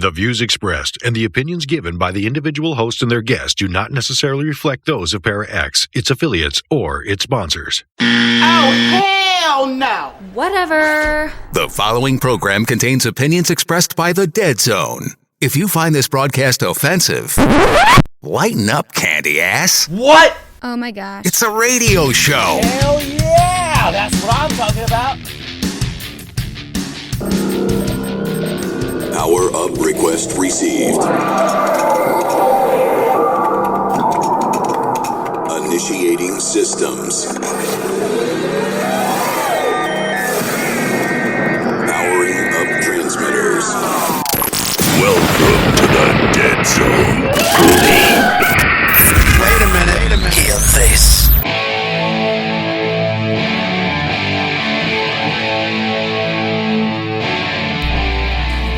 The views expressed and the opinions given by the individual host and their guests do not necessarily reflect those of Para X, its affiliates, or its sponsors. Oh, hell no! Whatever. The following program contains opinions expressed by the Dead Zone. If you find this broadcast offensive, lighten up, candy ass. What? Oh my gosh. It's a radio show. Hell yeah! That's what I'm talking about. Power up request received. Initiating systems. Powering up transmitters. Welcome to the Dead Zone. Wait a minute. Hear this.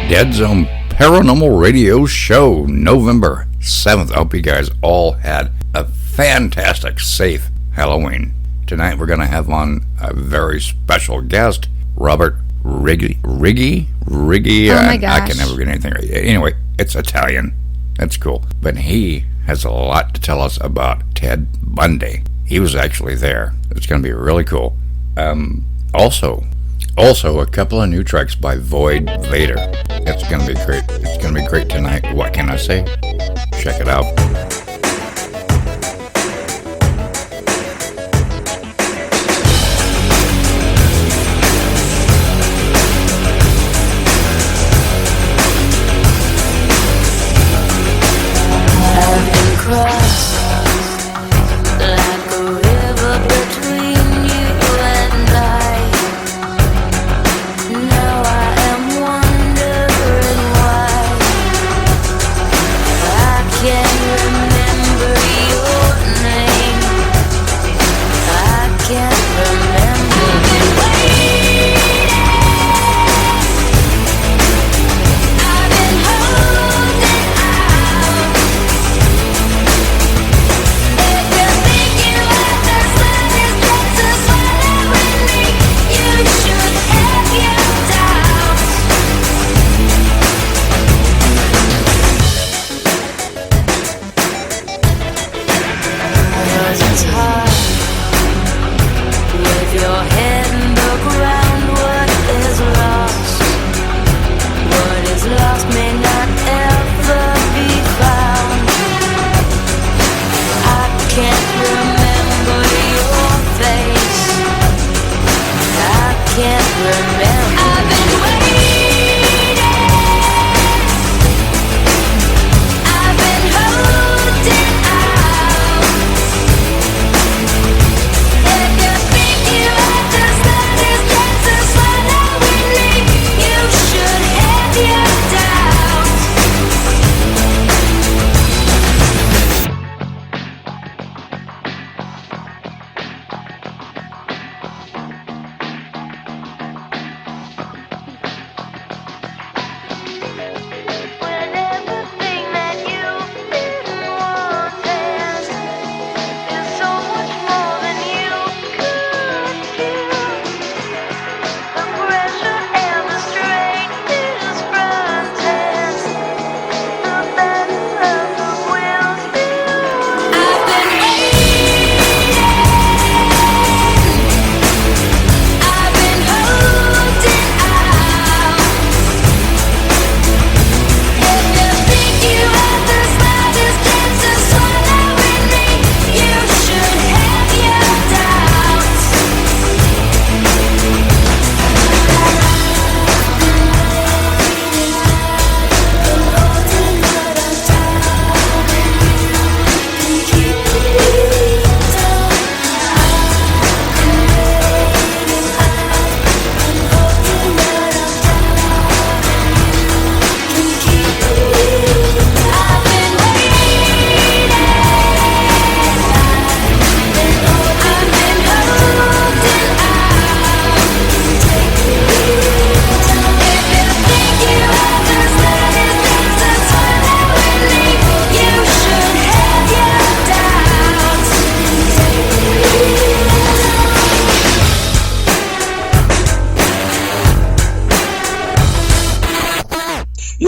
Dead Zone Paranormal Radio Show, November 7th. I hope you guys all had a fantastic, safe Halloween. Tonight we're going to have on a very special guest, Robert Righ. Oh my gosh. I can never get anything right. Anyway, it's Italian. That's cool. But he has a lot to tell us about Ted Bundy. He was actually there. It's going to be really cool. Also, a couple of new tracks by Void Vader. It's going to be great. It's going to be great tonight. What can I say? Check it out. Can't remember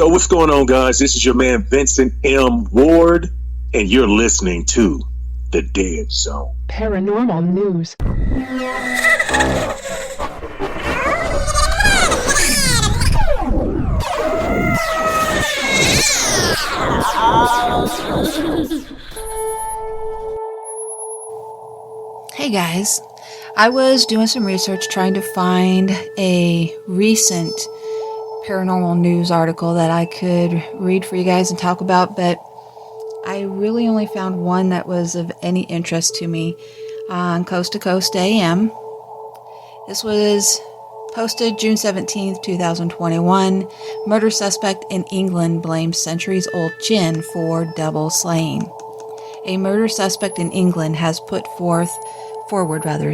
Yo, what's going on, guys? This is your man Vincent M. Ward, and you're listening to The Dead Zone. Paranormal news. Hey guys, I was doing some research trying to find a recent paranormal news article that I could read for you guys and talk about, but I really only found one that was of any interest to me on Coast to Coast AM. This was posted June 17th, 2021. Murder suspect in England blames centuries-old gin for double slaying. A murder suspect in England has put forward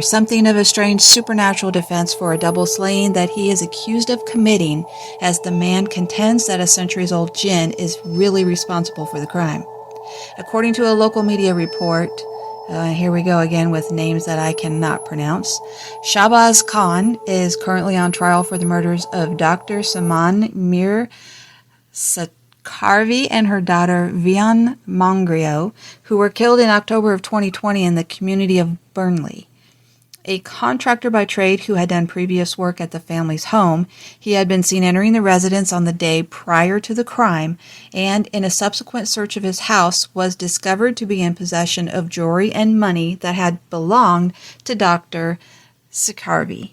something of a strange supernatural defense for a double slaying that he is accused of committing, as the man contends that a centuries-old jinn is really responsible for the crime. According to a local media report, here we go again with names that I cannot pronounce, Shahbaz Khan is currently on trial for the murders of Dr. Saman Mir Sakarvi and her daughter Vian Mongrio, who were killed in October of 2020 in the community of Burnley. A contractor by trade who had done previous work at the family's home, he had been seen entering the residence on the day prior to the crime, and in a subsequent search of his house was discovered to be in possession of jewelry and money that had belonged to Dr. Sakarvi.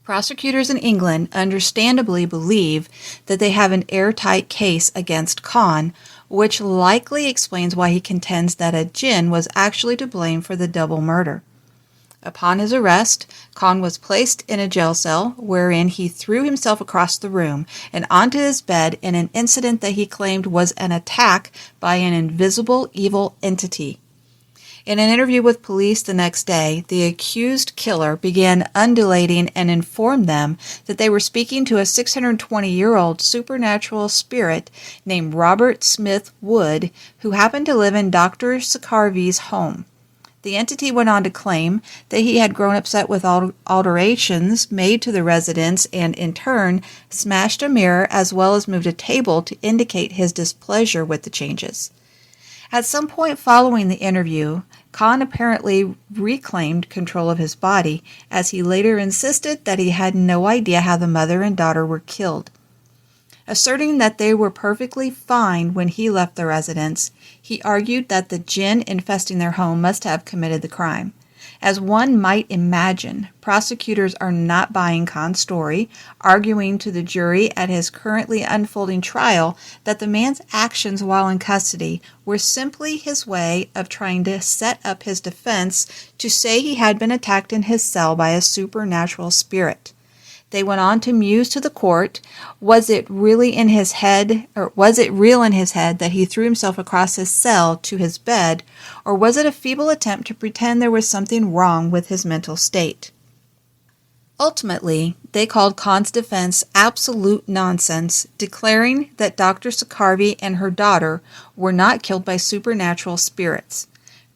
Prosecutors in England understandably believe that they have an airtight case against Khan, which likely explains why he contends that a jinn was actually to blame for the double murder. Upon his arrest, Khan was placed in a jail cell wherein he threw himself across the room and onto his bed in an incident that he claimed was an attack by an invisible evil entity. In an interview with police the next day, the accused killer began undulating and informed them that they were speaking to a 620-year-old supernatural spirit named Robert Smith Wood, who happened to live in Dr. Sakarvi's home. The entity went on to claim that he had grown upset with alterations made to the residence and, in turn, smashed a mirror as well as moved a table to indicate his displeasure with the changes. At some point following the interview, Khan apparently reclaimed control of his body, as he later insisted that he had no idea how the mother and daughter were killed. Asserting that they were perfectly fine when he left the residence, he argued that the jinn infesting their home must have committed the crime. As one might imagine, prosecutors are not buying Khan's story, arguing to the jury at his currently unfolding trial that the man's actions while in custody were simply his way of trying to set up his defense to say he had been attacked in his cell by a supernatural spirit. They went on to muse to the court, was it real in his head that he threw himself across his cell to his bed, or was it a feeble attempt to pretend there was something wrong with his mental state? Ultimately, they called Khan's defense absolute nonsense, declaring that Dr. Sakarvi and her daughter were not killed by supernatural spirits.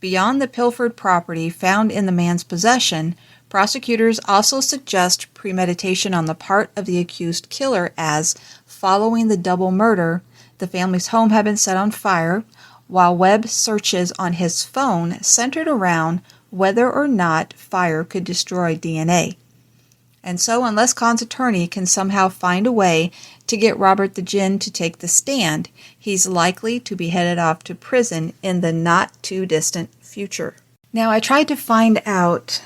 Beyond the pilfered property found in the man's possession, prosecutors also suggest premeditation on the part of the accused killer, as, following the double murder, the family's home had been set on fire, while web searches on his phone centered around whether or not fire could destroy DNA. And so, unless Khan's attorney can somehow find a way to get Robert the Jinn to take the stand, he's likely to be headed off to prison in the not-too-distant future. Now, I tried to find out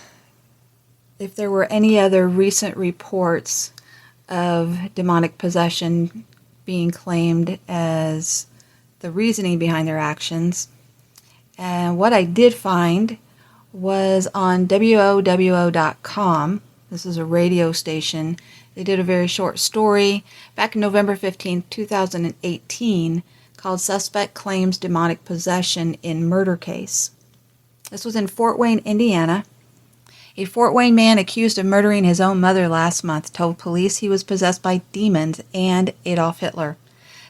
if there were any other recent reports of demonic possession being claimed as the reasoning behind their actions. And what I did find was on WOWO.com. This is a radio station. They did a very short story back in November 15, 2018, called Suspect Claims Demonic Possession in Murder Case. This was in Fort Wayne, Indiana. A Fort Wayne man accused of murdering his own mother last month told police he was possessed by demons and Adolf Hitler.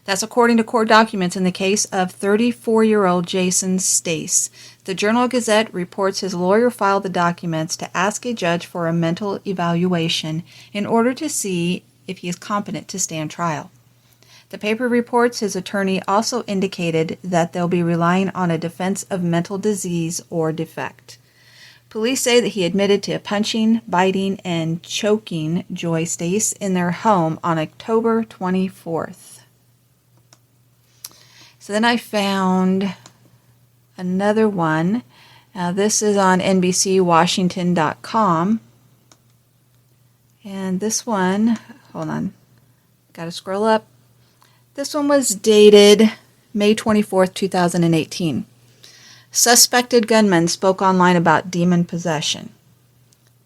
That's according to court documents in the case of 34-year-old Jason Stace. The Journal-Gazette reports his lawyer filed the documents to ask a judge for a mental evaluation in order to see if he is competent to stand trial. The paper reports his attorney also indicated that they'll be relying on a defense of mental disease or defect. Police say that he admitted to punching, biting, and choking Joy Stace in their home on October 24th. So then I found another one. This is on NBCWashington.com. And this one, hold on, got to scroll up. This one was dated May 24th, 2018. Suspected gunman spoke online about demon possession.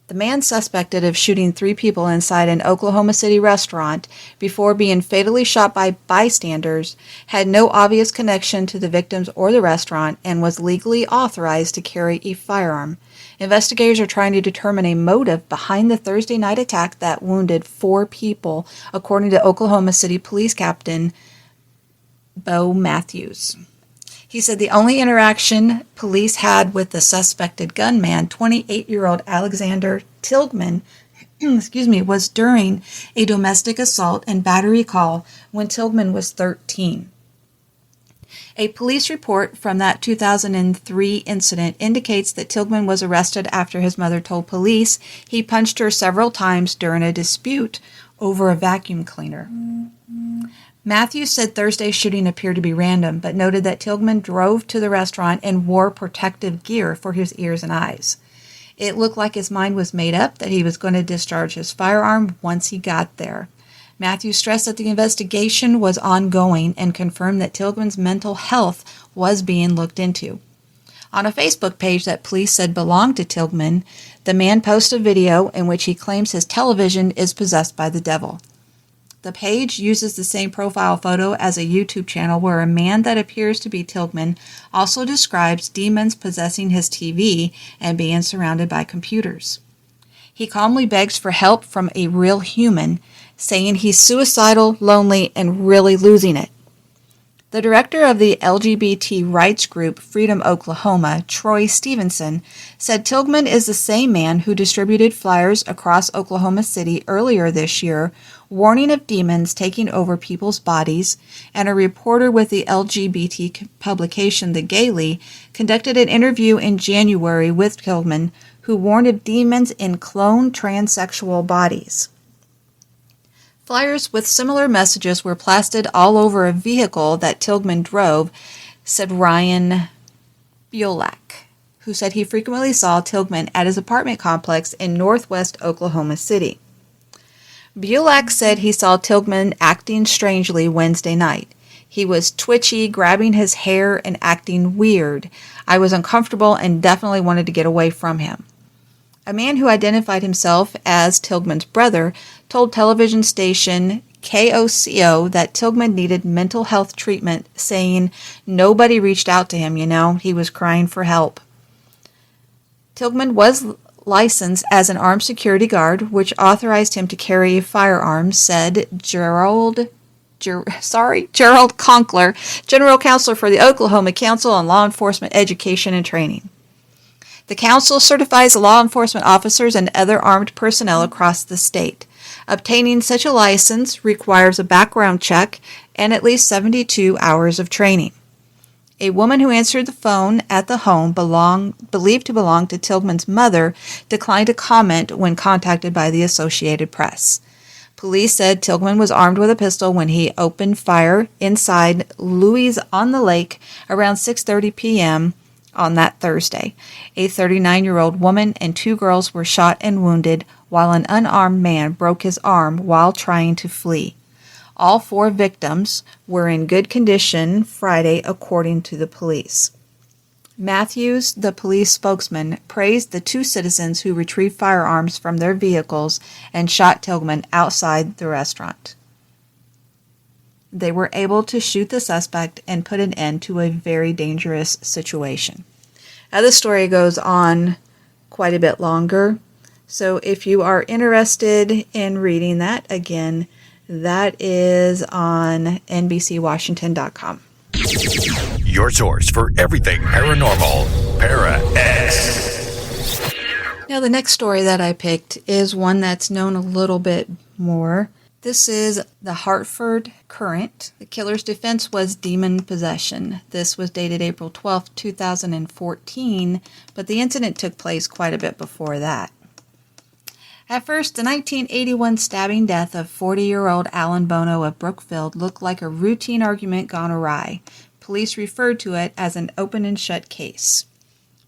The man suspected of shooting 3 people inside an Oklahoma City restaurant before being fatally shot by bystanders had no obvious connection to the victims or the restaurant and was legally authorized to carry a firearm. Investigators are trying to determine a motive behind the Thursday night attack that wounded 4 people, according to Oklahoma City Police Captain Bo Matthews. He said the only interaction police had with the suspected gunman, 28-year-old Alexander Tilghman, was during a domestic assault and battery call when Tilghman was 13. A police report from that 2003 incident indicates that Tilghman was arrested after his mother told police he punched her several times during a dispute over a vacuum cleaner. Matthews said Thursday's shooting appeared to be random, but noted that Tilghman drove to the restaurant and wore protective gear for his ears and eyes. It looked like his mind was made up that he was going to discharge his firearm once he got there. Matthews stressed that the investigation was ongoing and confirmed that Tilghman's mental health was being looked into. On a Facebook page that police said belonged to Tilghman, the man posted a video in which he claims his television is possessed by the devil. The page uses the same profile photo as a YouTube channel where a man that appears to be Tilghman also describes demons possessing his TV and being surrounded by computers. He calmly begs for help from a real human, saying he's suicidal, lonely, and really losing it. The director of the LGBT rights group Freedom Oklahoma, Troy Stevenson, said Tilghman is the same man who distributed flyers across Oklahoma City earlier this year, warning of demons taking over people's bodies, and a reporter with the LGBT publication The Gaily conducted an interview in January with Tilghman, who warned of demons in clone transsexual bodies. Flyers with similar messages were plastered all over a vehicle that Tilghman drove, said Ryan Biolak, who said he frequently saw Tilghman at his apartment complex in northwest Oklahoma City. Biolak said he saw Tilghman acting strangely Wednesday night. He was twitchy, grabbing his hair, and acting weird. I was uncomfortable and definitely wanted to get away from him. A man who identified himself as Tilghman's brother told television station KOCO that Tilghman needed mental health treatment, saying nobody reached out to him, he was crying for help. Tilghman was licensed as an armed security guard, which authorized him to carry a firearm, said Gerald Conkler, General Counsel for the Oklahoma Council on Law Enforcement Education and Training. The council certifies law enforcement officers and other armed personnel across the state. Obtaining such a license requires a background check and at least 72 hours of training. A woman who answered the phone at the home believed to belong to Tilghman's mother declined to comment when contacted by the Associated Press. Police said Tilghman was armed with a pistol when he opened fire inside Louis on the Lake around 6:30 p.m. on that Thursday. A 39-year-old woman and 2 girls were shot and wounded, while an unarmed man broke his arm while trying to flee. All 4 victims were in good condition Friday, according to the police. Matthews, the police spokesman, praised the 2 citizens who retrieved firearms from their vehicles and shot Tilghman outside the restaurant. They were able to shoot the suspect and put an end to a very dangerous situation. Now, this story goes on quite a bit longer, so if you are interested in reading that, again, that is on NBCWashington.com. Your source for everything paranormal, Para-X. Now, the next story that I picked is one that's known a little bit more. This is the Hartford Courant. The killer's defense was demon possession. This was dated April 12, 2014, but the incident took place quite a bit before that. At first, the 1981 stabbing death of 40-year-old Alan Bono of Brookfield looked like a routine argument gone awry. Police referred to it as an open and shut case.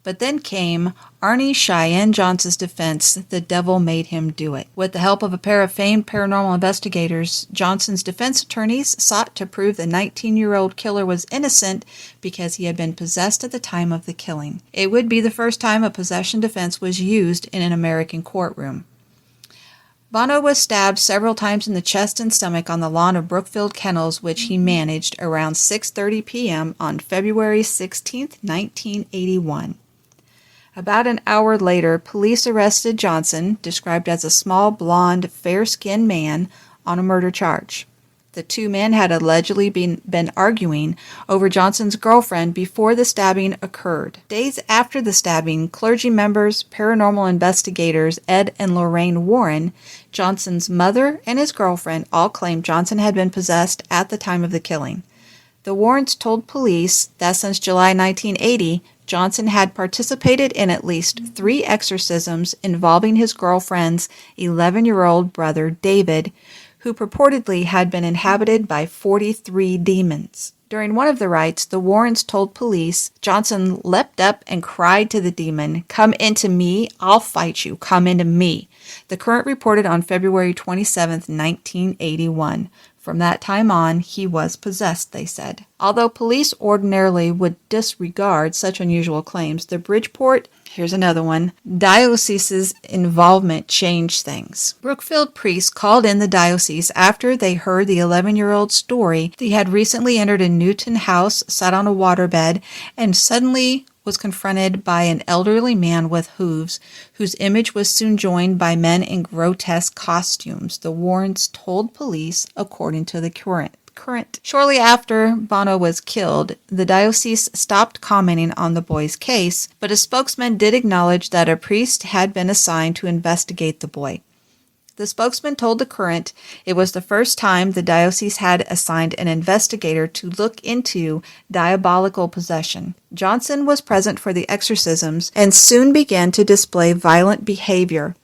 But then came Arnie Cheyenne Johnson's defense, the devil made him do it. With the help of a pair of famed paranormal investigators, Johnson's defense attorneys sought to prove the 19-year-old killer was innocent because he had been possessed at the time of the killing. It would be the first time a possession defense was used in an American courtroom. Bono was stabbed several times in the chest and stomach on the lawn of Brookfield Kennels, which he managed, around 6:30 p.m. on February 16, 1981. About an hour later, police arrested Johnson, described as a small, blonde, fair-skinned man, on a murder charge. The two men had allegedly been arguing over Johnson's girlfriend before the stabbing occurred. Days after the stabbing, clergy members, paranormal investigators Ed and Lorraine Warren, Johnson's mother, and his girlfriend all claimed Johnson had been possessed at the time of the killing. The Warrens told police that since July 1980, Johnson had participated in at least 3 exorcisms involving his girlfriend's 11-year-old brother, David, who purportedly had been inhabited by 43 demons. During one of the rites, the Warrens told police Johnson leapt up and cried to the demon, "Come into me, I'll fight you, come into me." The Courant reported on February 27, 1981. From that time on, he was possessed, they said. Although police ordinarily would disregard such unusual claims, the Bridgeport, here's another one, diocese's involvement changed things. Brookfield priests called in the diocese after they heard the 11-year-old's story that he had recently entered a Newton house, sat on a waterbed, and suddenly was confronted by an elderly man with hooves, whose image was soon joined by men in grotesque costumes, the Warrens told police, according to the Courant. Shortly after Bono was killed, the diocese stopped commenting on the boy's case, but a spokesman did acknowledge that a priest had been assigned to investigate the boy. The spokesman told the Courant it was the first time the diocese had assigned an investigator to look into diabolical possession. Johnson was present for the exorcisms and soon began to display violent behavior.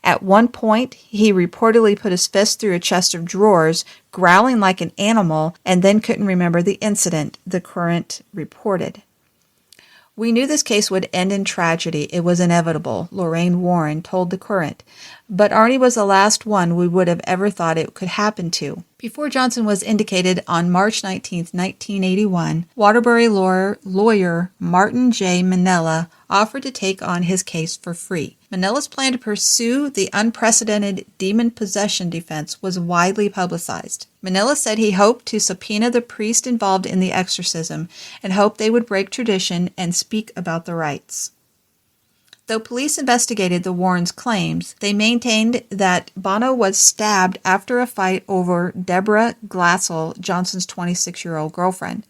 At one point, he reportedly put his fist through a chest of drawers, growling like an animal, and then couldn't remember the incident, the Courant reported. "We knew this case would end in tragedy. It was inevitable," Lorraine Warren told the Courant. "But Arnie was the last one we would have ever thought it could happen to." Before Johnson was indicated on March 19, 1981, Waterbury lawyer Martin J. Manella offered to take on his case for free. Manella's plan to pursue the unprecedented demon possession defense was widely publicized. Manella said he hoped to subpoena the priest involved in the exorcism and hoped they would break tradition and speak about the rites. Though police investigated the Warrens' claims, they maintained that Bono was stabbed after a fight over Deborah Glassell, Johnson's 26-year-old girlfriend.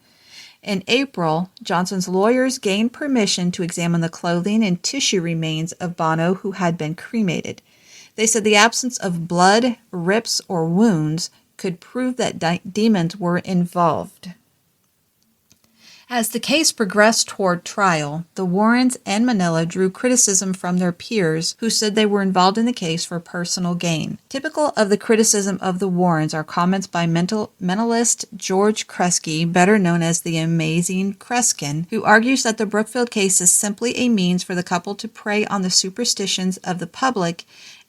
In April, Johnson's lawyers gained permission to examine the clothing and tissue remains of Bono, who had been cremated. They said the absence of blood, rips, or wounds could prove that demons were involved. As the case progressed toward trial, the Warrens and Manella drew criticism from their peers who said they were involved in the case for personal gain. Typical of the criticism of the Warrens are comments by mentalist George Kresge, better known as the Amazing Kreskin, who argues that the Brookfield case is simply a means for the couple to prey on the superstitions of the public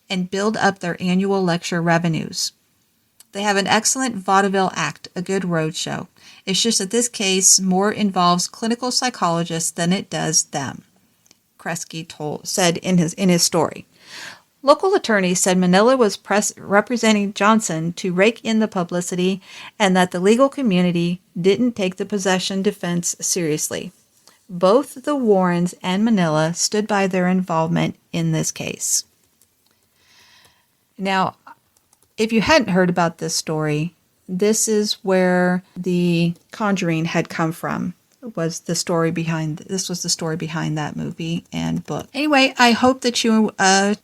and build up their annual lecture revenues. They have an excellent vaudeville act, a good roadshow. It's just that this case more involves clinical psychologists than it does them, Kresge said in his story. Local attorneys said Manila was representing Johnson to rake in the publicity and that the legal community didn't take the possession defense seriously. Both the Warrens and Manila stood by their involvement in this case. Now, if you hadn't heard about this story, this is where The Conjuring had come from. was the story behind that movie and book. Anyway, I hope that you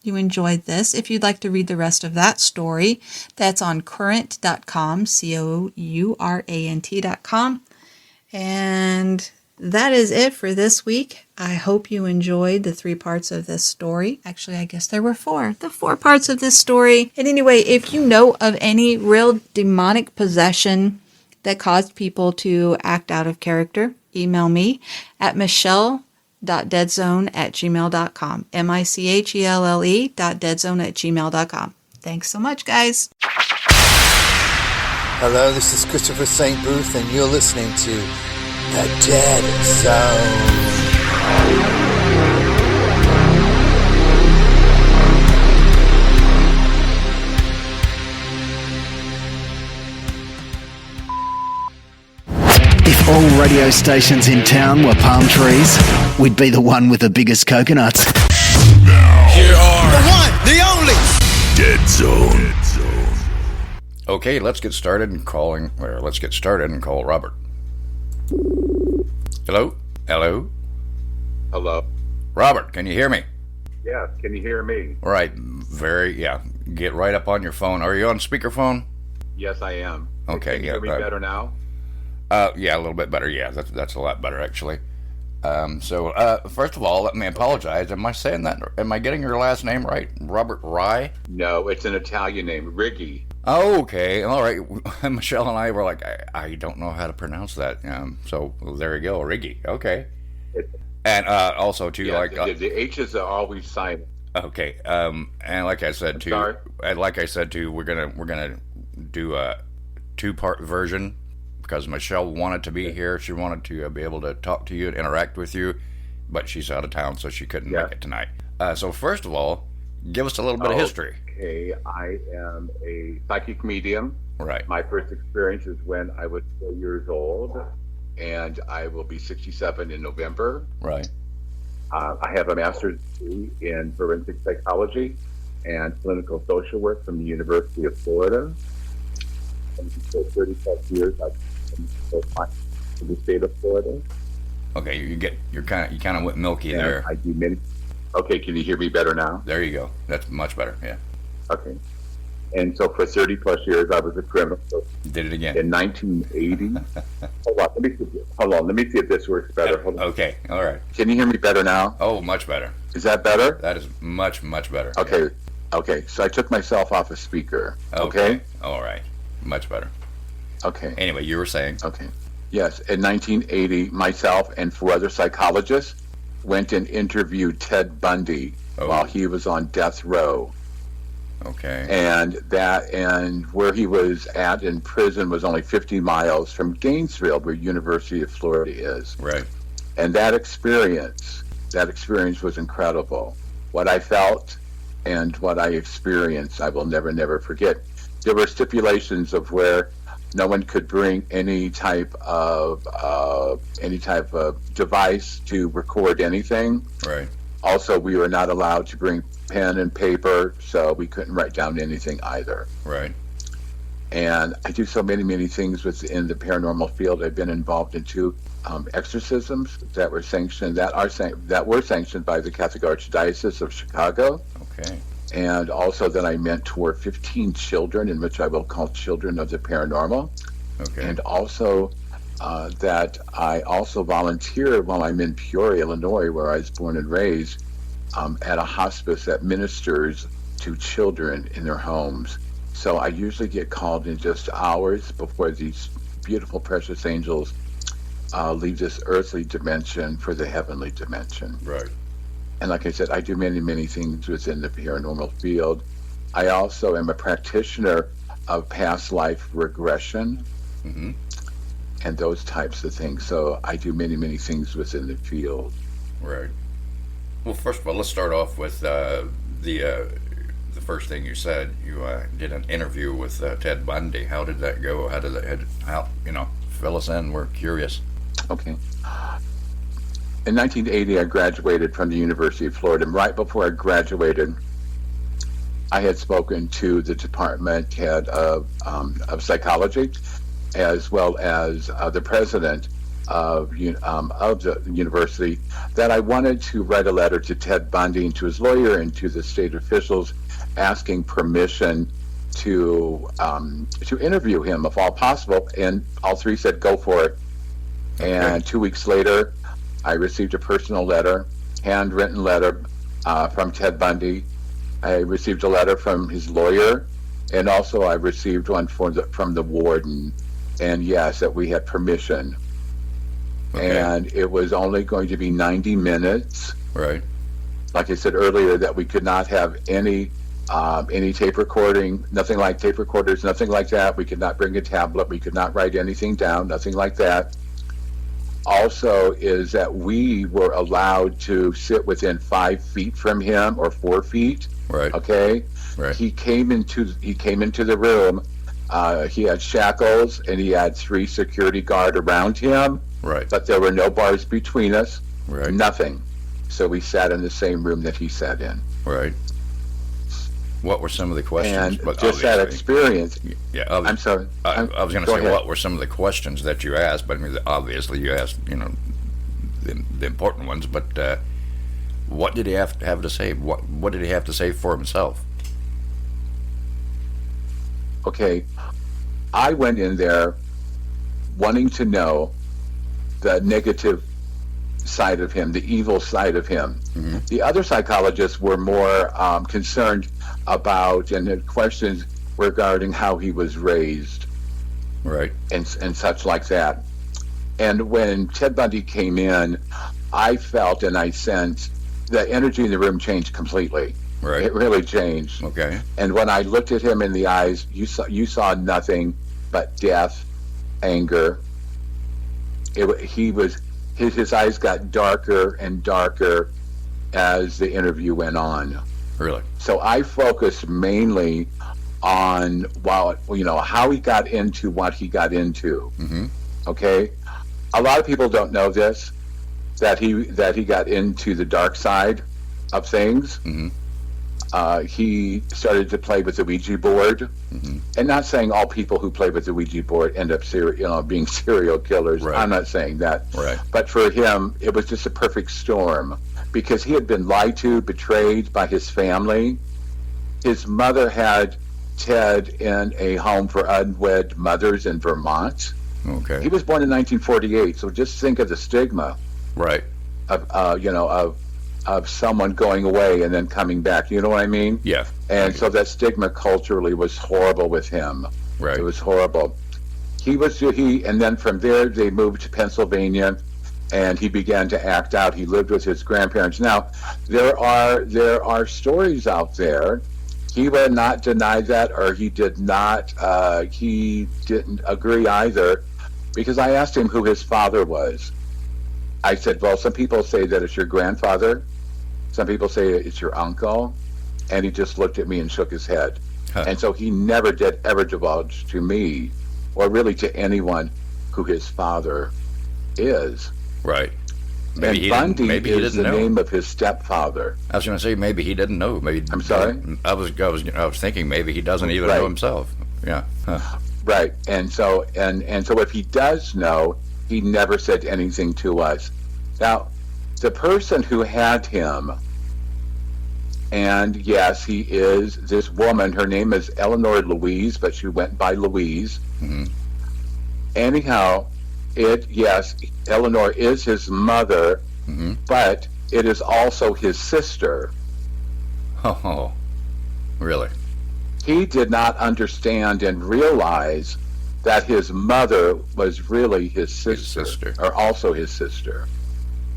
enjoyed this. If you'd like to read the rest of that story, that's on current.com, COURANT.com. And that is it for this week. I hope you enjoyed the 3 parts of this story. Actually, I guess there were 4. The 4 parts of this story. And anyway, if you know of any real demonic possession that caused people to act out of character, email me at michelle.deadzone@gmail.com. michelle.deadzone@gmail.com. Thanks so much, guys. Hello, this is Christopher St. Booth, and you're listening to The Dead Zone. If all radio stations in town were palm trees, we'd be the one with the biggest coconuts. Now, Here are the one, the only Dead Zone. Okay, let's get started and call Robert. Hello? Hello? Hello. Robert, can you hear me? Yes, can you hear me? All right, get right up on your phone. Are you on speakerphone? Yes, I am. Okay, Can you hear me better now? Yeah, a little bit better. Yeah, that's a lot better, actually. So first of all, let me apologize. Am I saying that? Am I getting your last name right? Robert Righ? No, it's an Italian name, Righ. Oh, okay. All right. Michelle and I were like, I don't know how to pronounce that. So there you go, Righ. Okay. And also too, Yeah, the H's are always silent. Okay. And like I said too, sorry? we're gonna do a 2-part version because Michelle wanted to be here. She wanted to be able to talk to you and interact with you, but she's out of town, so she couldn't make it tonight. So first of all, give us a little bit of history. Okay, I am a psychic medium. Right. My first experience is when I was 4 years old, and I will be 67 in November. Right. I have a master's degree in forensic psychology and clinical social work from the University of Florida. And for 30 plus years, I've been in the state of Florida. Okay, you kind of went milky And there. I do many. Okay, can you hear me better now? There you go. That's much better. Yeah. Okay. And so for 30 plus years, I was a criminal. So Did it again. in 1980. Hold on, let me see if this works better. Hold on. Okay. All right. Can you hear me better now? Oh, much better. Is that better? That is much better. Okay. Yeah. Okay. So I took myself off a speaker. Okay. All right. Much better. Okay. Anyway, you were saying. Okay. Yes. In 1980, myself and 4 other psychologists went and interviewed Ted Bundy while he was on death row. Okay. And where he was at in prison was only 50 miles from Gainesville, where University of Florida is. Right. And that experience was incredible. What I felt and what I experienced, I will never forget. There were stipulations of where no one could bring any type of device to record anything. Right. Also, we were not allowed to bring pen and paper, so we couldn't write down anything either. Right. And I do so many things within the paranormal field. I've been involved in 2 exorcisms that were sanctioned by the Catholic Archdiocese of Chicago. Okay. And also that I mentor 15 children, in which I will call children of the paranormal. Okay. And also that I also volunteer while I'm in Peoria, Illinois, where I was born and raised, at a hospice that ministers to children in their homes. So I usually get called in just hours before these beautiful, precious angels leave this earthly dimension for the heavenly dimension. Right. And like I said, I do many things within the paranormal field. I also am a practitioner of past life regression and those types of things. So I do many things within the field. Right. Well, first of all, let's start off with the first thing you said. You did an interview with Ted Bundy. How did that go? Fill us in. We're curious. Okay. In 1980, I graduated from the University of Florida. And right before I graduated, I had spoken to the department head of psychology, as well as the president of the university that I wanted to write a letter to Ted Bundy and to his lawyer and to the state officials asking permission to interview him if all possible, and all three said go for it. Okay. And 2 weeks later, I received a personal letter, handwritten letter from Ted Bundy. I received a letter from his lawyer, and also I received one from the warden, and yes, that we had permission. Okay. And it was only going to be 90 minutes. Right. Like I said earlier, that we could not have any tape recording, nothing like tape recorders, nothing like that. We could not bring a tablet. We could not write anything down, nothing like that. Also is that we were allowed to sit within 5 feet from him or 4 feet. Right. Okay. Right. He came into the room. He had shackles and he had 3 security guard around him. Right. But there were no bars between us. Right. Nothing. So we sat in the same room that he sat in. Right. What were some of the questions? And just that experience. Yeah. I'm sorry. I was going to say, ahead. what were some of the questions that you asked? But I mean, obviously you asked, the important ones. But what did he have to say? What did he have to say for himself? Okay, I went in there wanting to know the negative side of him, the evil side of him. Mm-hmm. The other psychologists were more concerned about and had questions regarding how he was raised, right, and such like that. And when Ted Bundy came in, I felt and I sensed the energy in the room changed completely. Right, it really changed. Okay. And when I looked at him in the eyes, you saw nothing but death, anger. His eyes got darker and darker as the interview went on. Really? So I focused mainly on how he got into what he got into. Mm-hmm. Okay, a lot of people don't know this, that he got into the dark side of things. Mm-hmm. He started to play with the Ouija board, mm-hmm. and not saying all people who play with the Ouija board end up being serial killers. Right. I'm not saying that. Right. But for him, it was just a perfect storm because he had been lied to, betrayed by his family. His mother had Ted in a home for unwed mothers in Vermont. Okay. He was born in 1948, so just think of the stigma. Right. Of someone going away and then coming back, you know what I mean? Yeah. And so that stigma culturally was horrible with him. Right. It was horrible. And then from there they moved to Pennsylvania, and he began to act out. He lived with his grandparents. Now, there are stories out there. He would not deny that, or he didn't agree either, because I asked him who his father was. I said, well, some people say that it's your grandfather. Some people say it's your uncle. And he just looked at me and shook his head. Huh. And so he never did ever divulge to me, or really to anyone, who his father is. Right. Maybe Bundy is the name of his stepfather. I was going to say maybe he didn't know. Maybe I'm sorry. I was thinking maybe he doesn't even know himself. Yeah. Huh. Right. And so if he does know, he never said anything to us. Now, the person who had him, and yes, he is this woman. Her name is Eleanor Louise, but she went by Louise. Mm-hmm. Anyhow, Eleanor is his mother, mm-hmm. but it is also his sister. Oh, really? He did not understand and realize that his mother was really his sister. Or also his sister.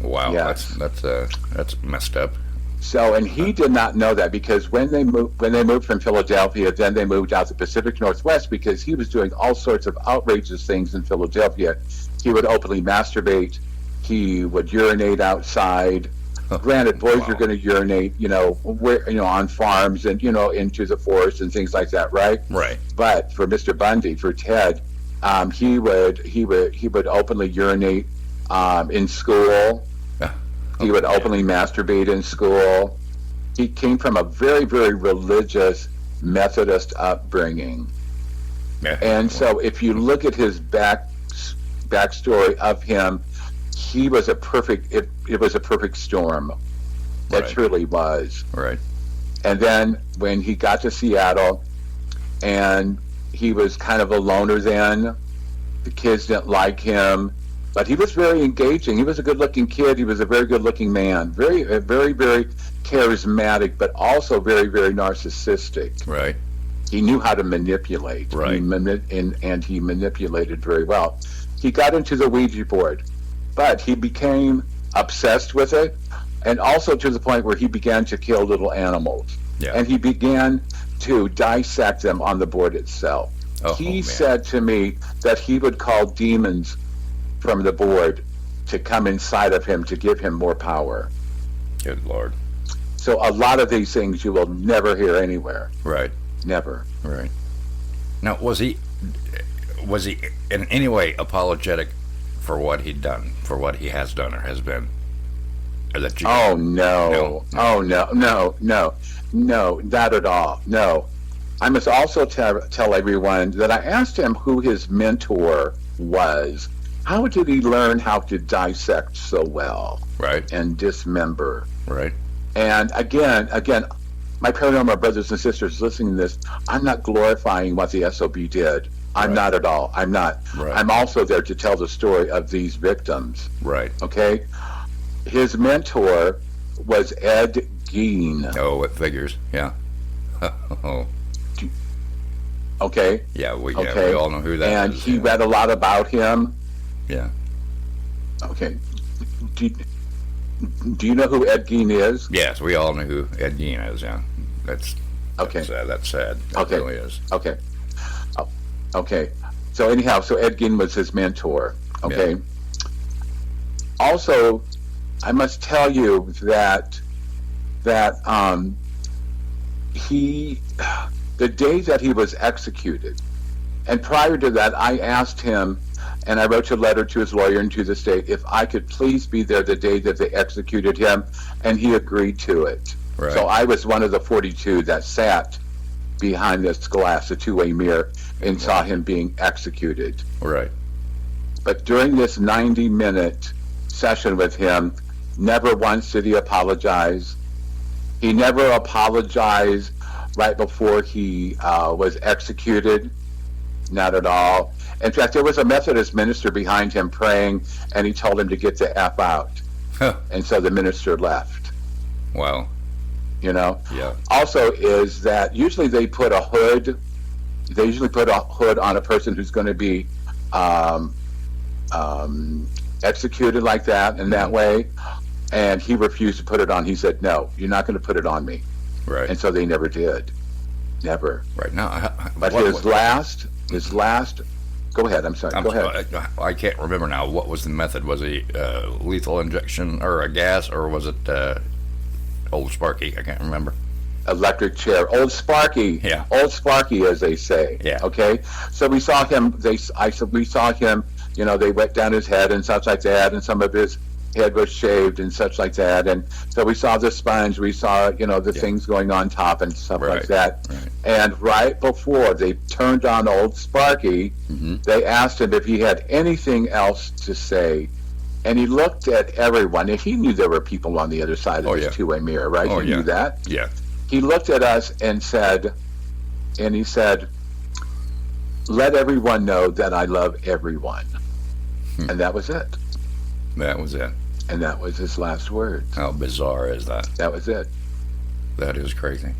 Wow, yes. That's messed up. So, and he did not know that, because when they moved from Philadelphia, then they moved out to the Pacific Northwest, because he was doing all sorts of outrageous things in Philadelphia. He would openly masturbate. He would urinate outside. Granted, boys are going to urinate, on farms and into the forest and things like that, right? Right. But for Mr. Bundy, for Ted, he would openly urinate in school. He would openly masturbate in school. He came from a very, very religious Methodist upbringing. Yeah. And so if you look at his backstory of him, he was a perfect. It was a perfect storm. It truly was. Right. And then when he got to Seattle, and he was kind of a loner then. The kids didn't like him, but he was very engaging. He was a good-looking kid. He was a very good-looking man. Very, very, very charismatic, but also very, very narcissistic. Right. He knew how to manipulate. Right. And he manipulated very well. He got into the Ouija board, but he became obsessed with it, and also to the point where he began to kill little animals. Yeah. And he began to dissect them on the board itself. He said to me that he would call demons from the board to come inside of him to give him more power. Good Lord. So a lot of these things you will never hear anywhere. Right. Never. Right. Now, was he in any way apologetic for what he'd done, for what he has done or has been? Or that you Oh, no. Oh, no, not at all. No. I must also tell everyone that I asked him who his mentor was. How did he learn how to dissect so well? Right. And dismember? Right. And again, my paranormal brothers and sisters listening to this, I'm not glorifying what the SOB did. I'm not at all. I'm not. Right. I'm also there to tell the story of these victims. Right. Okay? His mentor was Ed Gein. Oh, it figures. Yeah. Oh. Okay? Yeah, we all know who that and is. And he read a lot about him. Yeah. Okay. Do you know who Ed Gein is? Yes, we all know who Ed Gein is, yeah. That's sad. That really is. Okay. Oh, okay. So anyhow, Ed Gein was his mentor. Okay. Yeah. Also, I must tell you that the day that he was executed, and prior to that, I asked him, and I wrote a letter to his lawyer and to the state, if I could please be there the day that they executed him, and he agreed to it. Right. So I was one of the 42 that sat behind this glass, a two-way mirror, and saw him being executed. Right. But during this 90-minute session with him, never once did he apologize. He never apologized right before he was executed. Not at all. In fact, there was a Methodist minister behind him praying, and he told him to get the F out. Huh. And so the minister left. Wow. You know? Yeah. Also is that usually they put a hood. They usually put a hood on a person who's going to be executed like that in that way. And he refused to put it on. He said, no, you're not going to put it on me. Right. And so they never did. Never. Right. Now, but his last, go ahead. I'm sorry. Go ahead. I can't remember now. What was the method? Was it lethal injection or a gas, or was it Old Sparky? I can't remember. Electric chair. Old Sparky. Yeah. Old Sparky, as they say. Yeah. Okay. So we saw him. We saw him. You know, they wet down his head and such like that, and some of his head was shaved and such like that, and so we saw the sponge, we saw the things going on top and stuff like that. Right. And right before they turned on Old Sparky, they asked him if he had anything else to say, and he looked at everyone, and he knew there were people on the other side of this two-way mirror, right? He knew that. Yeah. He looked at us and said, let everyone know that I love everyone. And that was it. That was it. And that was his last words. How bizarre is that? That was it. That is crazy.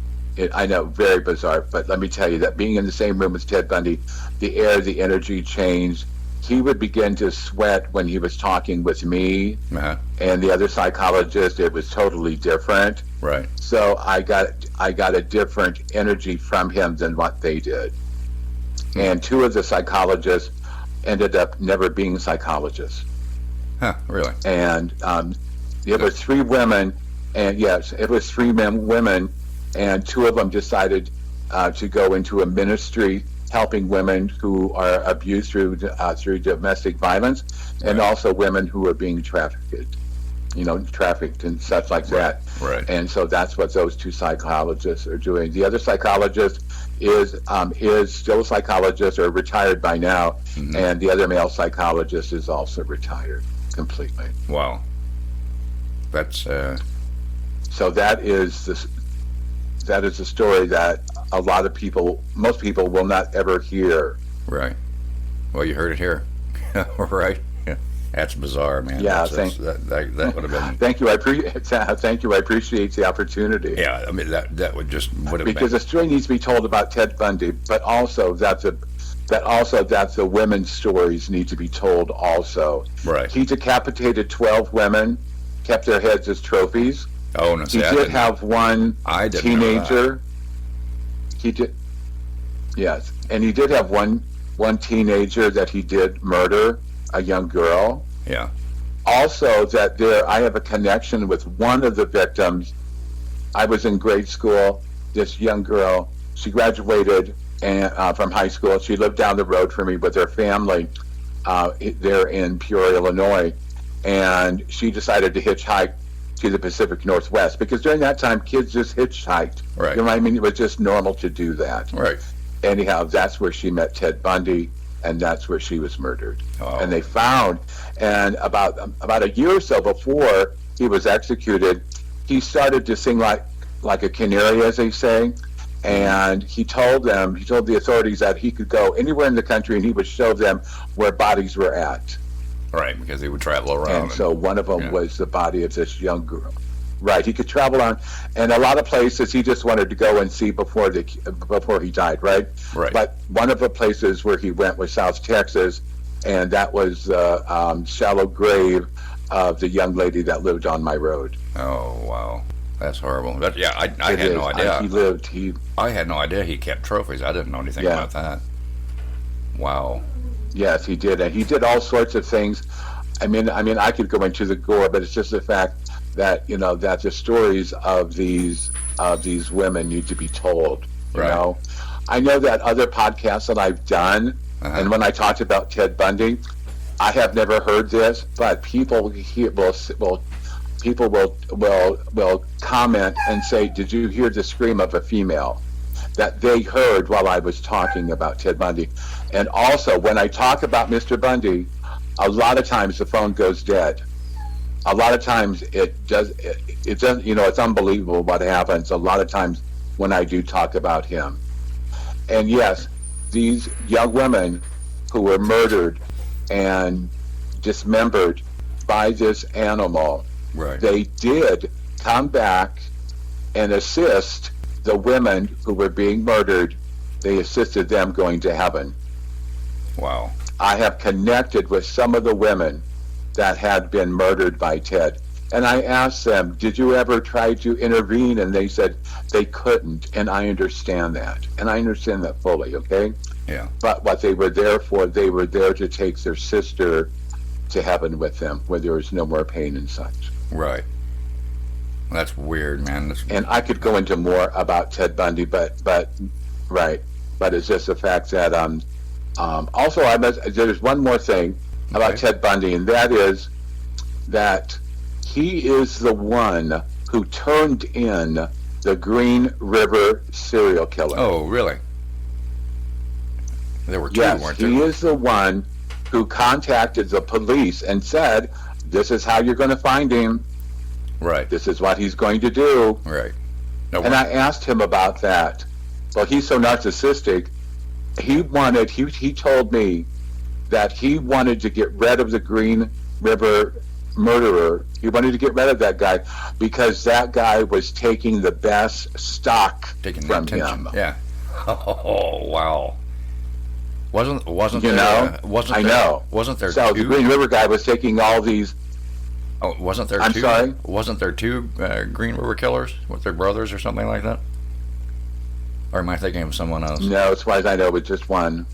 I know, very bizarre, but let me tell you that being in the same room as Ted Bundy, the air, the energy changed. He would begin to sweat when he was talking with me and the other psychologist. It was totally different. Right. So I got a different energy from him than what they did. And two of the psychologists ended up never being psychologists. Huh, really? And it was three women, and yes, it was three women, and two of them decided to go into a ministry helping women who are abused through domestic violence, and also women who are being trafficked and such like that. Right. And so that's what those two psychologists are doing. The other psychologist is still a psychologist, or retired by now, and the other male psychologist is also retired completely. Wow. That's so that is the story that a lot of people, most people, will not ever hear. right. Well, you heard it here. Right. Yeah. That's bizarre, man. Yeah, that would have been. Thank you. Thank you. I appreciate the opportunity. Yeah, I mean that would have because been. a story needs to be told about Ted Bundy, but also that the women's stories need to be told also. Right. He decapitated 12 women, kept their heads as trophies. Oh no! He did have one teenager. He did. Yes, and he did have one teenager that he did murder, a young girl. Yeah. Also, I have a connection with one of the victims. I was in grade school. This young girl, she graduated from high school. She lived down the road from me with her family there in Peoria, Illinois, and she decided to hitchhike to the Pacific Northwest, because during that time kids just hitchhiked. Right. You know what I mean? It was just normal to do that. Right. Anyhow, that's where she met Ted Bundy, and that's where she was murdered. Oh. And they found, and about a year or so before he was executed, he started to sing like a canary, as they say. And he told the authorities that he could go anywhere in the country and he would show them where bodies were at. Right, because he would travel around. And so one of them was the body of this young girl. Right, he could travel on, and a lot of places he just wanted to go and see before he died. Right. Right. But one of the places where he went was South Texas, and that was the shallow grave of the young lady that lived on my road. Oh wow, that's horrible. I had no idea. I had no idea he kept trophies. I didn't know anything about that. Wow. Yes, he did, and he did all sorts of things. I mean, I could go into the gore, but it's just the fact that that the stories of these women need to be told. You know, I know that other podcasts that I've done, and when I talked about Ted Bundy, I have never heard this, but people will comment and say, "Did you hear the scream of a female?" That they heard while I was talking about Ted Bundy. And also, when I talk about Mr. Bundy, a lot of times the phone goes dead. A lot of times it does. It's unbelievable what happens a lot of times when I do talk about him. And yes, these young women who were murdered and dismembered by this animal, they did come back and assist the women who were being murdered. They assisted them going to heaven. Wow. I have connected with some of the women that had been murdered by Ted, and I asked them, did you ever try to intervene? And they said they couldn't, and I understand that, and I understand that fully, okay? Yeah. But what they were there for, they were there to take their sister to heaven with them, where there was no more pain and such. Right. That's weird, man. And I could go into more about Ted Bundy, but it's just the fact that also there's one more thing about Ted Bundy, and that is that he is the one who turned in the Green River serial killer. Oh, really? There were two, weren't there? He is the one who contacted the police and said, "This is how you're going to find him. Right. This is what he's going to do." Right. And I asked him about that. Well, he's so narcissistic. He told me that he wanted to get rid of the Green River murderer. He wanted to get rid of that guy because that guy was taking the best stock from him. Yeah. Oh, wow. Wasn't there So two? the Green River guy was taking all these. Oh, wasn't there I'm two? sorry? Wasn't there two Green River killers with their brothers or something like that? Or am I thinking of someone else? No, as far as I know, it was just one.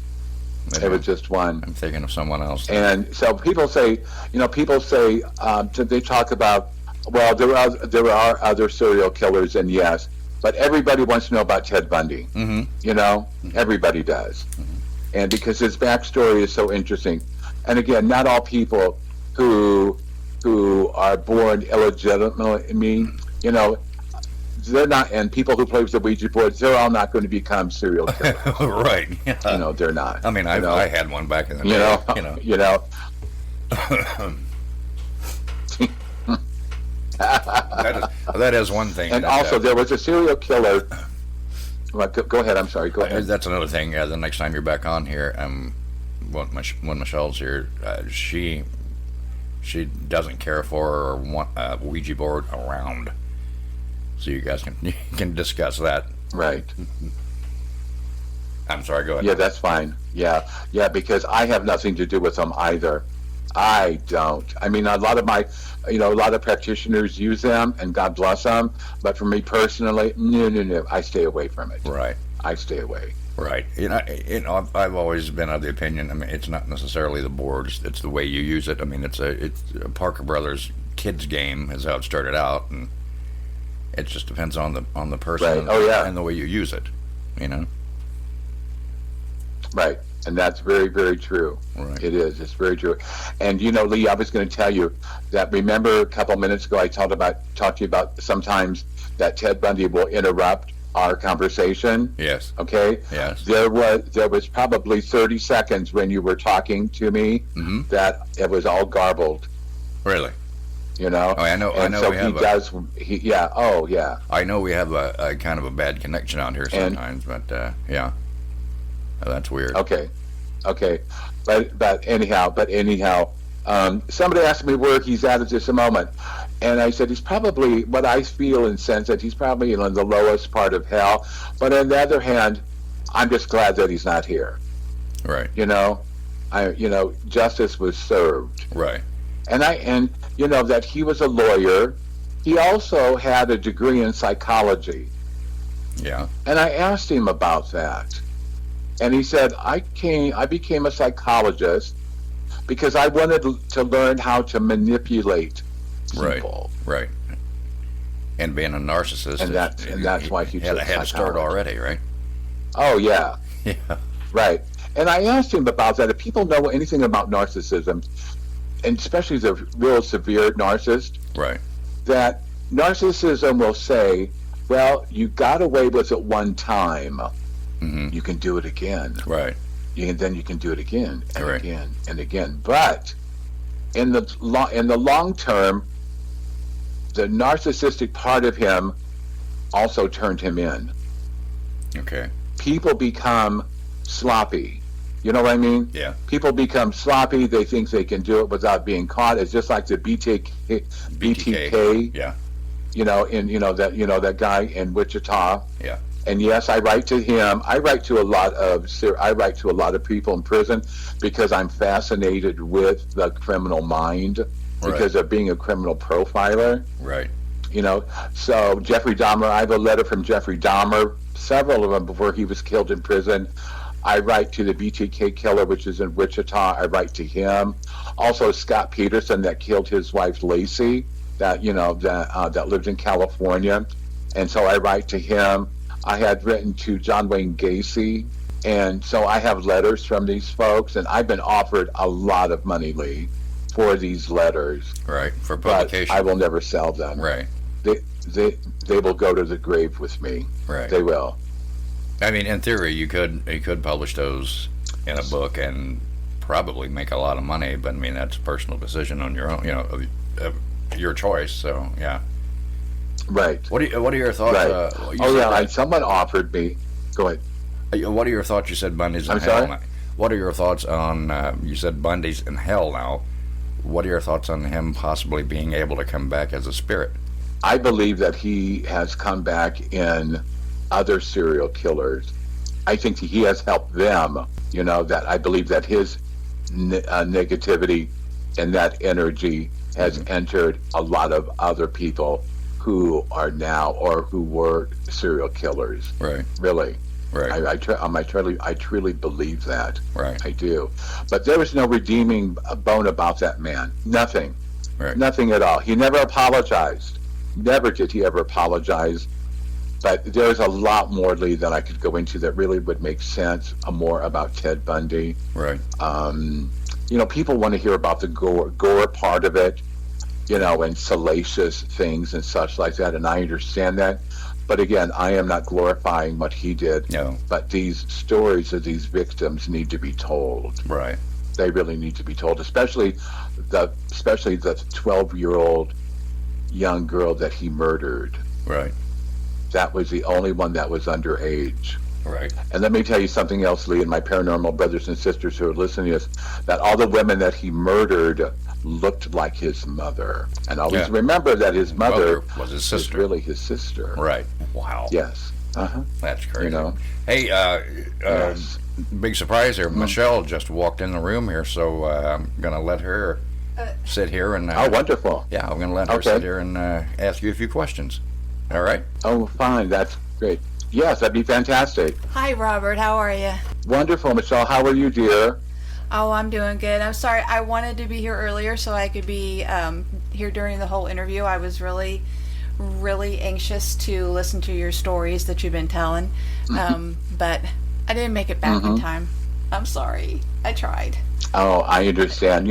Maybe it was just one. I'm thinking of someone else. And so people say, they talk about, well, there are other serial killers, and yes, but everybody wants to know about Ted Bundy. Mm-hmm. Everybody does. Mm-hmm. And because his backstory is so interesting. And again, not all people who are born illegitimately, they're not, and people who play with the Ouija boards, they're all not going to become serial killers. Right. Yeah. You know, they're not. I mean, I had one back in the day. You know. that is one thing. And also, there was a serial killer. Well, go ahead. I'm sorry. Go ahead. That's another thing. The next time you're back on here, when Michelle's here, she doesn't care for or want a Ouija board around, so you guys can discuss that. Right. I'm sorry. Go ahead. Yeah, that's fine. Yeah, because I have nothing to do with them either. I don't. I mean, a lot of practitioners use them, and God bless them. But for me personally, no. I stay away from it. Right. I stay away. Right. I've always been of the opinion. I mean, it's not necessarily the boards; it's the way you use it. I mean, it's a Parker Brothers kids game is how it started out, and it just depends on the person. Right. And the way you use it. Right. And that's very, very true. Right. It is. It's very true. And Lee, I was going to tell you that. Remember a couple minutes ago, I talked to you about sometimes that Ted Bundy will interrupt our conversation. Yes. Okay. Yes. There was probably 30 seconds when you were talking to me that it was all garbled. Really. Oh, I know. And I know. so we have yeah. Oh, yeah. I know we have a kind of a bad connection out here sometimes, but yeah. Oh, that's weird. Okay, but anyhow, somebody asked me where he's at this moment, and I said he's probably, what I feel and sense, that he's probably in the lowest part of hell. But on the other hand, I'm just glad that he's not here. Right. Justice was served. Right. And that he was a lawyer. He also had a degree in psychology. Yeah. And I asked him about that. And he said, I became a psychologist because I wanted to learn how to manipulate people. Right. And being a narcissist. And that's why he had a head start already, right? Oh, yeah. Yeah. Right. And I asked him about that. If people know anything about narcissism, and especially the real severe narcissist, right, that narcissism will say, well, you got away with it one time. Mm-hmm. You can do it again. Right. Then you can do it again and right. again and again. But in the long term, the narcissistic part of him also turned him in. Okay. People become sloppy. You know what I mean? Yeah. People become sloppy. They think they can do it without being caught. It's just like the BTK. Yeah. That guy in Wichita. Yeah. And yes, I write to him. I write to a lot of people in prison because I'm fascinated with the criminal mind because of being a criminal profiler. Right. So Jeffrey Dahmer, I have a letter from Jeffrey Dahmer, several of them before he was killed in prison. I write to the BTK killer, which is in Wichita. I write to him. Also, Scott Peterson, that killed his wife Lacey, that lived in California, and so I write to him. I had written to John Wayne Gacy, and so I have letters from these folks, and I've been offered a lot of money, Lee, for these letters. Right, for publication. But I will never sell them. Right. They will go to the grave with me. Right. They will. I mean, in theory, you could publish those in a book and probably make a lot of money, but I mean, that's a personal decision on your own, of your choice, so yeah. Right. What are your thoughts? Right. Someone offered me. Go ahead. What are your thoughts? You said Bundy's in hell. Sorry? What are your thoughts on? You said Bundy's in hell now. What are your thoughts on him possibly being able to come back as a spirit? I believe that he has come back in other serial killers. I think he has helped them. That I believe that his negativity and that energy has entered a lot of other people who are now or who were serial killers. Right. Really. Right. I truly believe that. Right. I do. But there was no redeeming bone about that man. Nothing. Right. Nothing at all. He never apologized. Never did he ever apologize. But there's a lot more, Lee, that I could go into that really would make sense more about Ted Bundy. Right. People want to hear about the gore part of it, and salacious things and such like that, and I understand that. But again, I am not glorifying what he did. No. But these stories of these victims need to be told. Right. They really need to be told, especially the 12-year-old young girl that he murdered. Right. That was the only one that was underage. Right. And let me tell you something else, Lee, and my paranormal brothers and sisters who are listening to this, that all the women that he murdered looked like his mother. And always remember that his mother was his sister. Was really his sister. Right. Wow. Yes. Uh-huh. That's crazy. You know? Hey, Yes. big surprise here. Michelle just walked in the room here, so I'm going to let her sit here and... oh, wonderful. Yeah, I'm going to let her sit here and ask you a few questions. All right? Oh, fine. That's great. Yes, that'd be fantastic. Hi, Robert. How are you? Wonderful, Michelle. How are you, dear? Oh, I'm doing good. I'm sorry. I wanted to be here earlier so I could be here during the whole interview. I was really, really anxious to listen to your stories that you've been telling, but I didn't make it back in time. I'm sorry. I tried. Oh, I understand.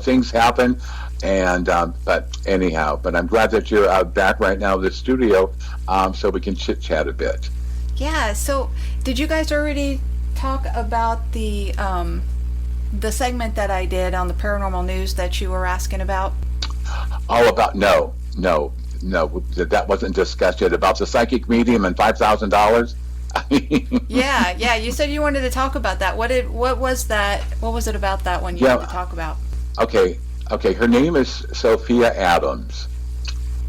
Things happen, and but anyhow. But I'm glad that you're back right now in the studio, so we can chit chat a bit. Yeah. So, did you guys already talk about the segment that I did on the paranormal news that you were asking about? Oh, about no, that wasn't discussed yet. About the psychic medium and $5,000. Yeah. You said you wanted to talk about that. What was that? What was it about that one you wanted to talk about? Okay. Her name is Sophia Adams.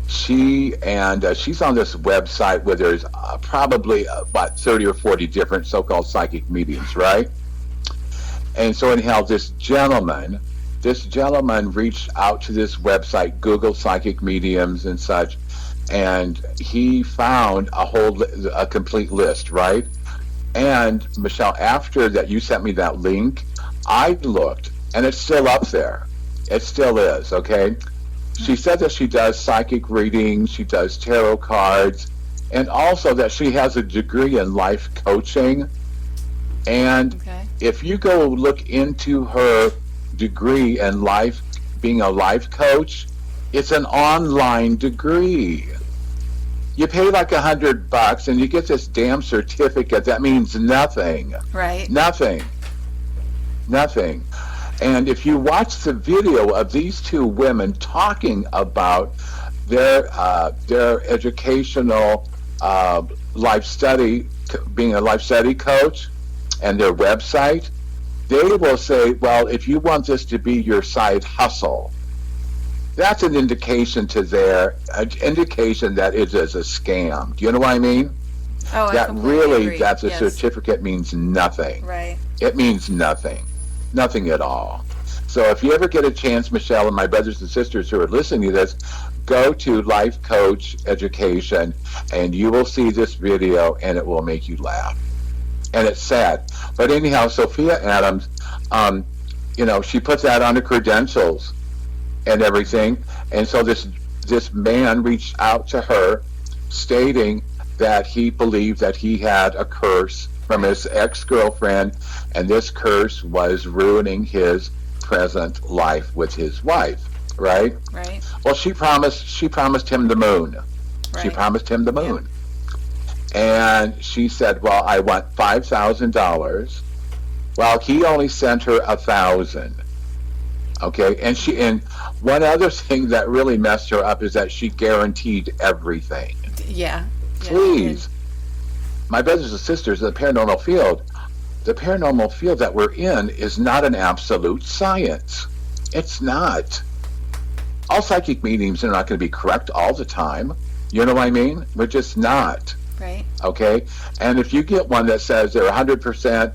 She's on this website where there's probably about 30 or 40 different so-called psychic mediums, right? And so anyhow, this gentleman reached out to this website, Google psychic mediums and such, and he found a complete list, right? And Michelle, after that, you sent me that link. I looked, and it's still up there. It still is, okay? She said that she does psychic readings, she does tarot cards, and also that she has a degree in life coaching. And if you go look into her degree in life, being a life coach, it's an online degree. You pay like $100 and you get this damn certificate that means nothing. Right. Nothing. And if you watch the video of these two women talking about their educational life study, being a life study coach, and their website, they will say, well, if you want this to be your side hustle, that's an indication that it is a scam. Do you know what I mean? Oh, that I completely agree. That the Yes. certificate means nothing. Right. It means nothing at all. So if you ever get a chance, Michelle and my brothers and sisters who are listening to this, go to Life Coach Education and you will see this video and it will make you laugh. And it's sad. But anyhow, Sophia Adams, she puts that on her credentials and everything. And so this man reached out to her stating that he believed that he had a curse from his ex-girlfriend, and this curse was ruining his present life with his wife, right? Right. Well, she promised him the moon. Right. She promised him the moon. And she said, well, I want $5,000. Well, he only sent her $1,000. Okay, and one other thing that really messed her up is that she guaranteed everything. Yeah. Please, my brothers and sisters, the paranormal field that we're in is not an absolute science. It's not. All psychic mediums are not going to be correct all the time. You know what I mean? We're just not. Right. Okay? And if you get one that says they're 100%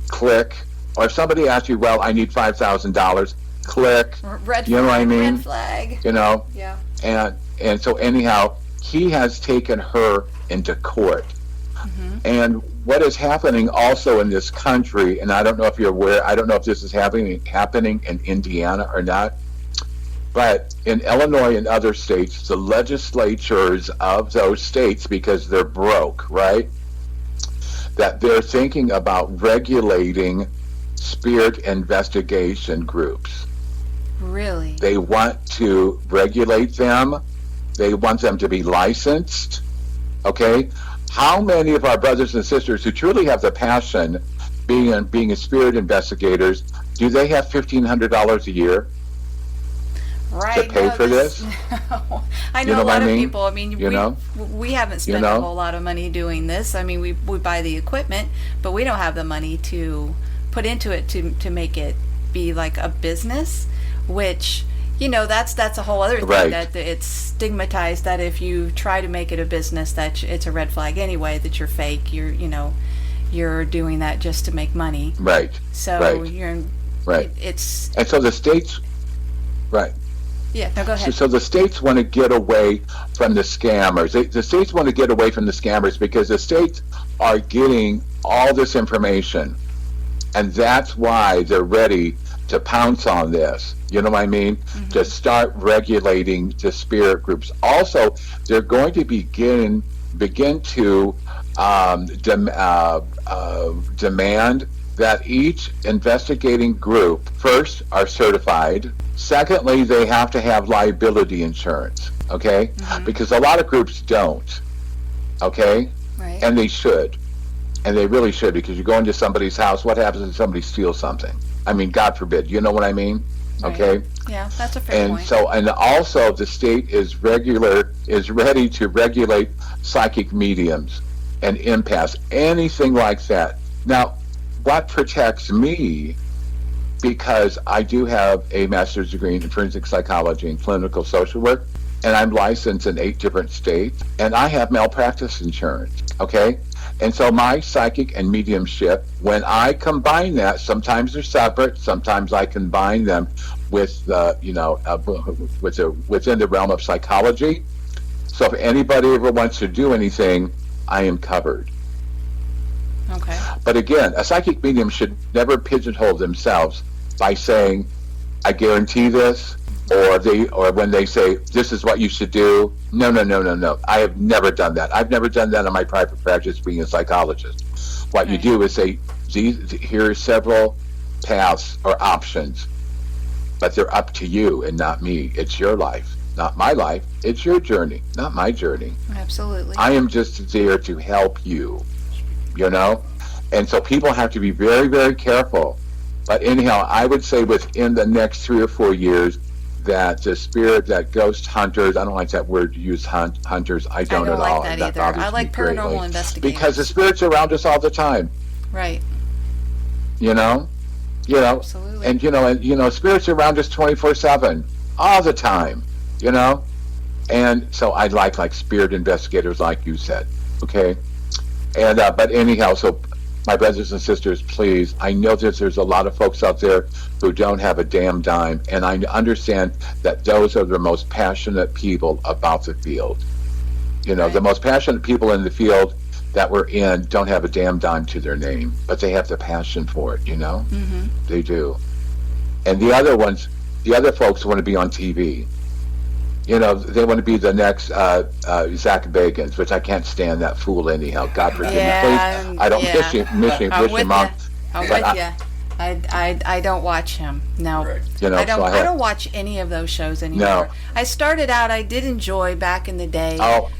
click, or if somebody asks you, well, I need $5,000, click. Red you know flag, what I mean? Red flag. You know? Yeah. And so anyhow, he has taken her into court. Mm-hmm. And what is happening also in this country, and I don't know if you're aware, I don't know if this is happening in Indiana or not, but in Illinois and other states, the legislatures of those states, because they're broke, right, that they're thinking about regulating spirit investigation groups. Really? They want to regulate them. They want them to be licensed. Okay? How many of our brothers and sisters who truly have the passion, being a spirit investigators, do they have $1,500 a year right, to pay for this? No. I know a lot of people. I mean, we haven't spent a whole lot of money doing this. I mean, we buy the equipment, but we don't have the money to put into it to make it be like a business, which, that's a whole other thing, right, that it's stigmatized that if you try to make it a business, that it's a red flag anyway, that you're fake, you're doing that just to make money. Right. So right. It's and so the states, right. Yeah, no, go ahead. So the states want to get away from the scammers. The states want to get away from the scammers because the states are getting all this information, and that's why they're ready to pounce on this. You know what I mean? Mm-hmm. To start regulating the spirit groups. Also, they're going to begin to demand that each investigating group first are certified. Secondly, they have to have liability insurance, okay? Mm-hmm. Because a lot of groups don't, okay? Right. And they should. And they really should, because you go into somebody's house, what happens if somebody steals something? I mean, God forbid, you know what I mean? Right. Okay? Yeah, that's a fair point. And also the state is ready to regulate psychic mediums and empaths, anything like that. Now, what protects me, because I do have a master's degree in forensic psychology and clinical social work, and I'm licensed in 8 different states, and I have malpractice insurance, okay? And so my psychic and mediumship, when I combine that, sometimes they're separate, sometimes I combine them with, within the realm of psychology. So if anybody ever wants to do anything, I am covered. Okay. But again, a psychic medium should never pigeonhole themselves by saying, I guarantee this, or when they say, this is what you should do. No. I have never done that. I've never done that in my private practice being a psychologist. What you do is say, here are several paths or options, but they're up to you and not me. It's your life, not my life. It's your journey, not my journey. Absolutely. I am just there to help you. And so people have to be very, very careful. But anyhow, I would say within the next 3 or 4 years that the spirit, that ghost hunters, I don't like that word to use, hunters, I don't at like all. that either. I like paranormal investigators. Because the spirits are around us all the time. Right. Absolutely. And spirits are around us 24/7, all the time, And so I like spirit investigators, like you said, okay? And but anyhow, so my brothers and sisters, please, I know that there's a lot of folks out there who don't have a damn dime, and I understand that those are the most passionate people about the field. Right. The most passionate people in the field that we're in don't have a damn dime to their name, but they have the passion for it, Mm-hmm. They do. And the other folks want to be on TV. They want to be the next Zach Bagans, which I can't stand that fool anyhow. God forgive me, please. I don't wish him on. I'm with you. I don't watch him. No. Right. I don't watch any of those shows anymore. No. I started out, I did enjoy back in the day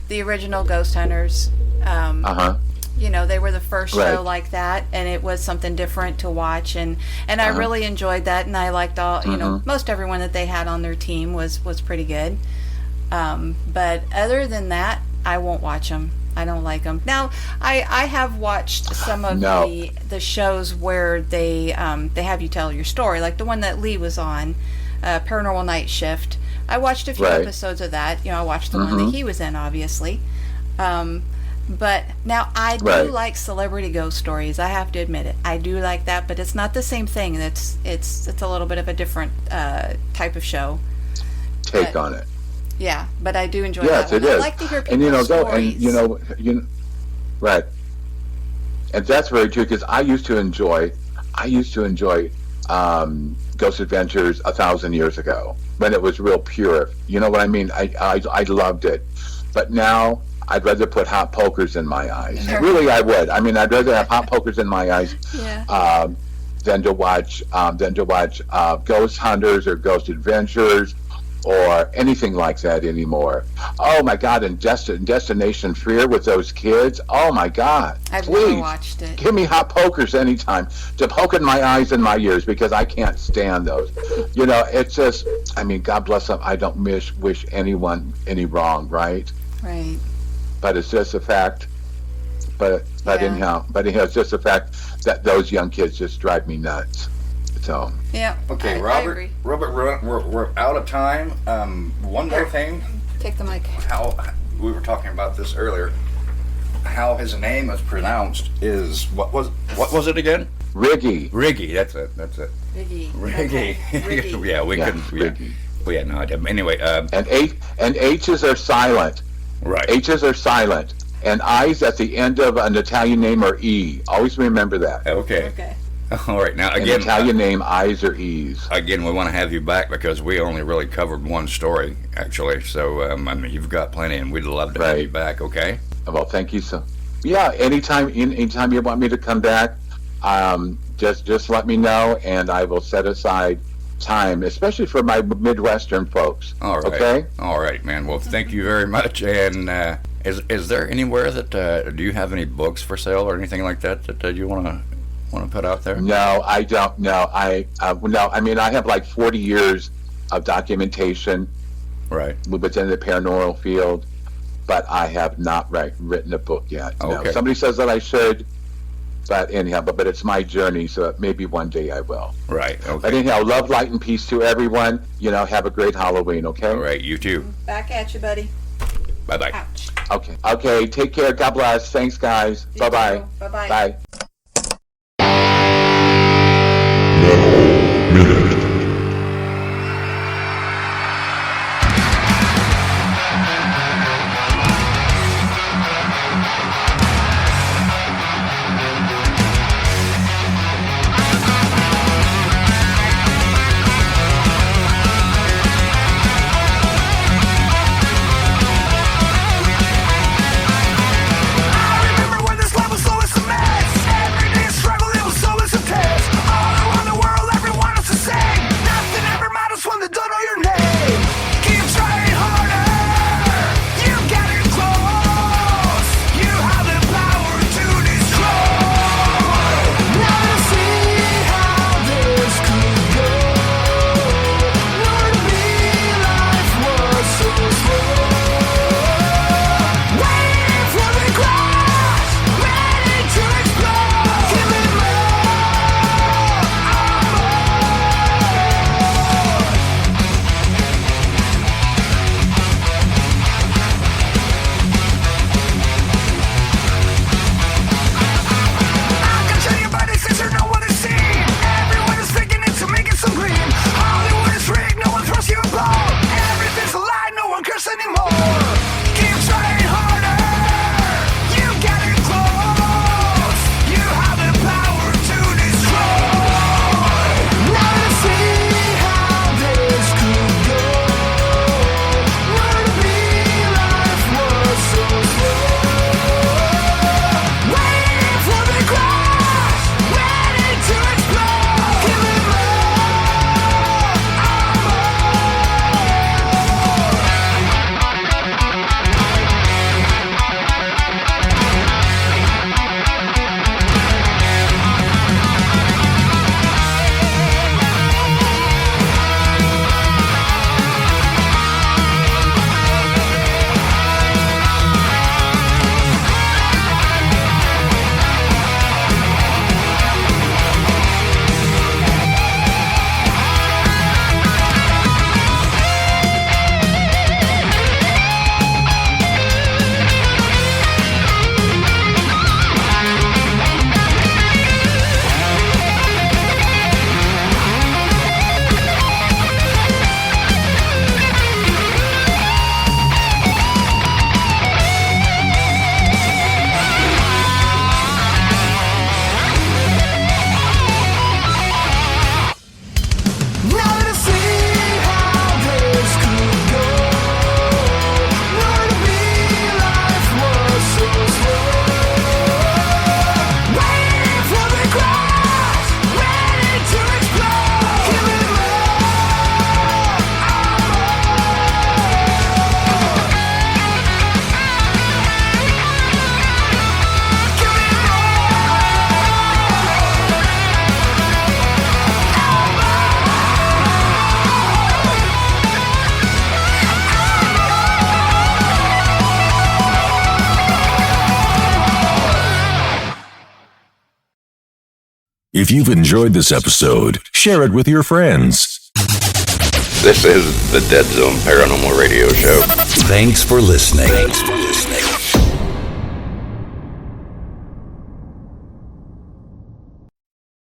the original Ghost Hunters. They were the first show like that, and it was something different to watch, and I really enjoyed that, and I liked all, most everyone that they had on their team was pretty good. But other than that, I won't watch them. I don't like them. Now, I have watched some of the shows where they have you tell your story, like the one that Lee was on, Paranormal Night Shift. I watched a few episodes of that. I watched the one that he was in, obviously. But now I do like celebrity ghost stories. I have to admit it. I do like that, but it's not the same thing. It's a little bit of a different type of show. Take on it. Yeah, but I do enjoy that one. It is. I like to hear people's stories. Right. And that's very true, because I used to enjoy Ghost Adventures 1,000 years ago when it was real pure. You know what I mean? I loved it. But now I'd rather put hot pokers in my eyes. Really, I would. I mean, I'd rather have hot pokers in my eyes than to watch Ghost Hunters or Ghost Adventures or anything like that anymore. Oh my God! And Destination Fear with those kids. Oh my God! I've Please, never watched it. give me hot pokers anytime to poke in my eyes and my ears because I can't stand those. You know, it's just. I mean, God bless them. I don't wish anyone any wrong, right? Right. But it's just a fact. But anyhow, it's just a fact that those young kids just drive me nuts. So. Yeah. Okay, I Robert. agree. Robert, we're out of time. One more thing. Take the mic. How we were talking about this earlier. How his name is pronounced is what was it again? Righ. Righ. That's it. Righ. Righ. Righ. Yeah, we couldn't. Righ. We had no idea. Anyway. And H's are silent. Right. H's are silent. And I's at the end of an Italian name are E. Always remember that. Okay. All right. Now An again, Italian name, I's or E's. again, we want to have you back because we only really covered one story actually. So I mean, you've got plenty, and we'd love to have you back. Okay. Well, thank you so. Yeah, anytime you want me to come back, just let me know, and I will set aside time, especially for my Midwestern folks. All right. Okay. All right, man. Well, thank you very much. And is there anywhere that do you have any books for sale or anything like that that you want to put out there? No, I don't. No, no. I mean, I have like 40 years of documentation, right, within the paranormal field, but I have not written a book yet. Okay. No. Somebody says that I should, but anyhow, but it's my journey, so maybe one day I will. Right. Okay. But anyhow, love, light, and peace to everyone. You know, have a great Halloween. Okay. All right. You too. Back at you, buddy. Bye-bye. Ouch. Okay. Okay. Take care. God bless. Thanks, guys. Bye-bye. Bye-bye. Bye. Minute. I remember when this love was slow as cement. If you've enjoyed this episode, share it with your friends. This is the Dead Zone Paranormal Radio Show. Thanks for listening.